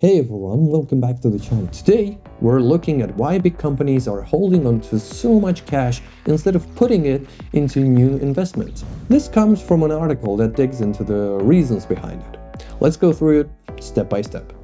Hey everyone, welcome back to the channel. Today, we're looking at why big companies are holding on to so much cash instead of putting it into new investments. This comes from an article that digs into the reasons behind it. Let's go through it step by step.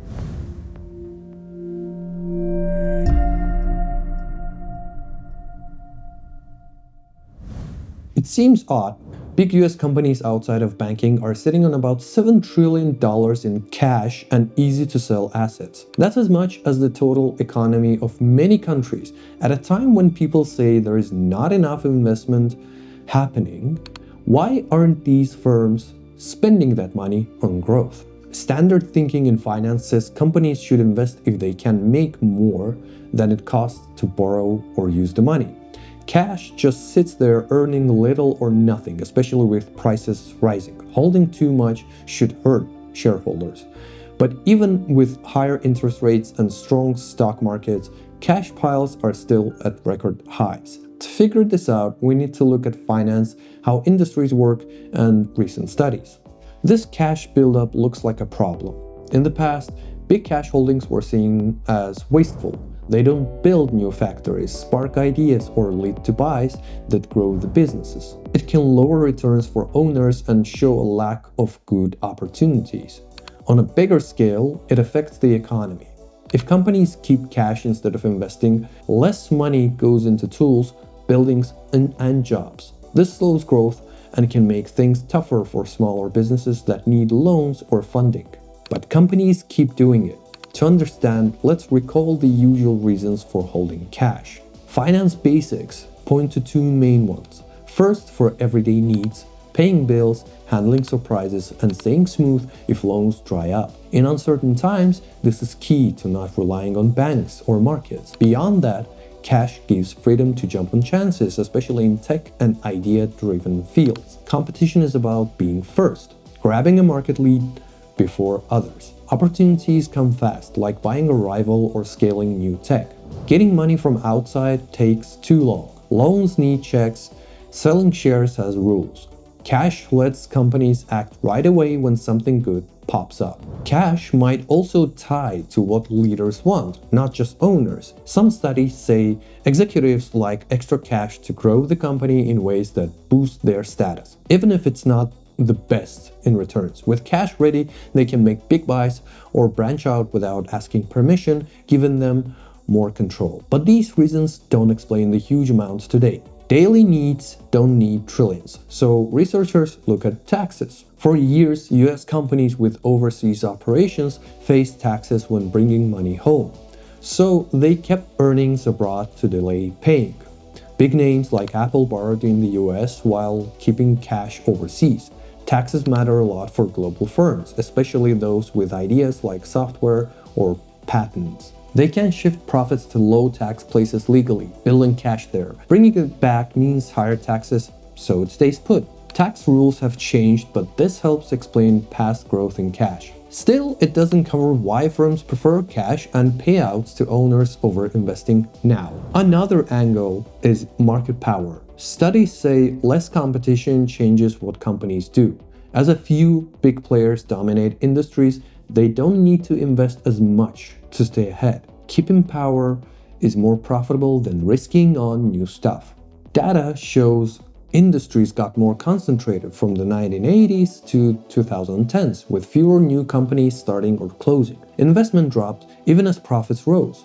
It seems odd. Big US companies outside of banking are sitting on about $7 trillion in cash and easy-to-sell assets. That's as much as the total economy of many countries. At a time when people say there is not enough investment happening, why aren't these firms spending that money on growth? Standard thinking in finance says companies should invest if they can make more than it costs to borrow or use the money. Cash just sits there earning little or nothing, especially with prices rising. Holding too much should hurt shareholders. But even with higher interest rates and strong stock markets, cash piles are still at record highs. To figure this out, we need to look at finance, how industries work, and recent studies. This cash buildup looks like a problem. In the past, big cash holdings were seen as wasteful. They don't build new factories, spark ideas, or lead to buys that grow the businesses. It can lower returns for owners and show a lack of good opportunities. On a bigger scale, it affects the economy. If companies keep cash instead of investing, less money goes into tools, buildings, and jobs. This slows growth and can make things tougher for smaller businesses that need loans or funding. But companies keep doing it. To understand, let's recall the usual reasons for holding cash. Finance basics point to two main ones. First, for everyday needs, paying bills, handling surprises, and staying smooth if loans dry up. In uncertain times, this is key to not relying on banks or markets. Beyond that, cash gives freedom to jump on chances, especially in tech and idea-driven fields. Competition is about being first, grabbing a market lead before others. Opportunities come fast, like buying a rival or scaling new tech. Getting money from outside takes too long. Loans need checks. Selling shares has rules. Cash lets companies act right away when something good pops up. Cash might also tie to what leaders want, not just owners. Some studies say executives like extra cash to grow the company in ways that boost their status, even if it's not the best in returns. With cash ready, they can make big buys or branch out without asking permission, giving them more control. But these reasons don't explain the huge amounts today. Daily needs don't need trillions, so researchers look at taxes. For years, US companies with overseas operations faced taxes when bringing money home, so they kept earnings abroad to delay paying. Big names like Apple borrowed in the US while keeping cash overseas. Taxes matter a lot for global firms, especially those with ideas like software or patents. They can shift profits to low-tax places legally, building cash there. Bringing it back means higher taxes, so it stays put. Tax rules have changed, but this helps explain past growth in cash. Still, it doesn't cover why firms prefer cash and payouts to owners over investing now. Another angle is market power. Studies say less competition changes what companies do. As a few big players dominate industries, they don't need to invest as much to stay ahead. Keeping power is more profitable than risking on new stuff. Data shows industries got more concentrated from the 1980s to 2010s, with fewer new companies starting or closing. Investment dropped even as profits rose.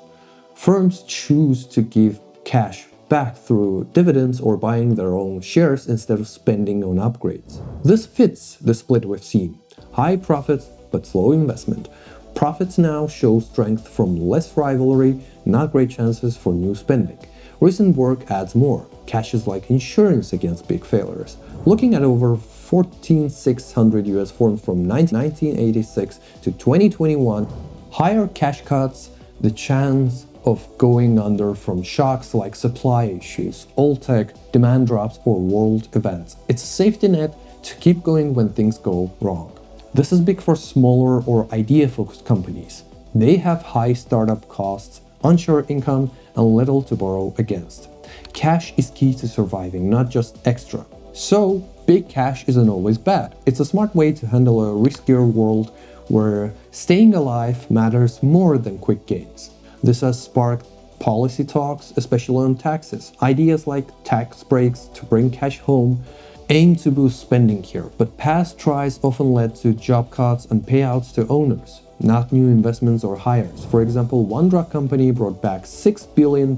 Firms choose to give cash back through dividends or buying their own shares instead of spending on upgrades. This fits the split we've seen. High profits but slow investment. Profits now show strength from less rivalry, not great chances for new spending. Recent work adds more. Cash is like insurance against big failures. Looking at over 14,600 US firms from 1986 to 2021, higher cash cuts, the chance of going under from shocks like supply issues, old tech, demand drops, or world events. It's a safety net to keep going when things go wrong. This is big for smaller or idea-focused companies. They have high startup costs, unsure income, and little to borrow against. Cash is key to surviving, not just extra. So, big cash isn't always bad. It's a smart way to handle a riskier world where staying alive matters more than quick gains. This has sparked policy talks, especially on taxes. Ideas like tax breaks to bring cash home aim to boost spending here, but past tries often led to job cuts and payouts to owners, not new investments or hires. For example, one drug company brought back $6 billion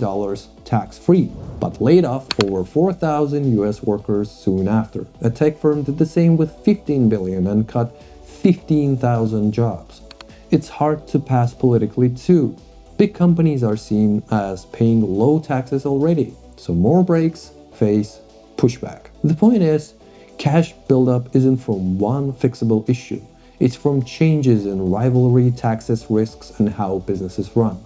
tax-free, but laid off over 4,000 US workers soon after. A tech firm did the same with $15 billion and cut 15,000 jobs. It's hard to pass politically too. Big companies are seen as paying low taxes already, so more breaks face pushback. The point is, cash buildup isn't from one fixable issue. It's from changes in rivalry, taxes, risks, and how businesses run.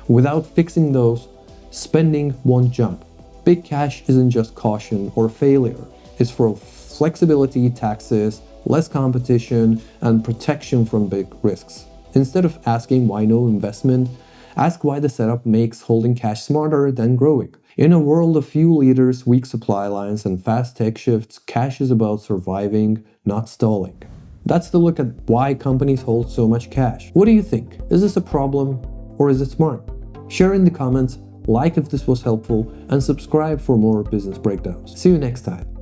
Without fixing those, spending won't jump. Big cash isn't just caution or failure. It's for flexibility, taxes, less competition, and protection from big risks. Instead of asking why no investment, ask why the setup makes holding cash smarter than growing. In a world of few leaders, weak supply lines, and fast tech shifts, cash is about surviving, not stalling. That's the look at why companies hold so much cash. What do you think? Is this a problem or is it smart? Share in the comments, like if this was helpful, and subscribe for more business breakdowns. See you next time.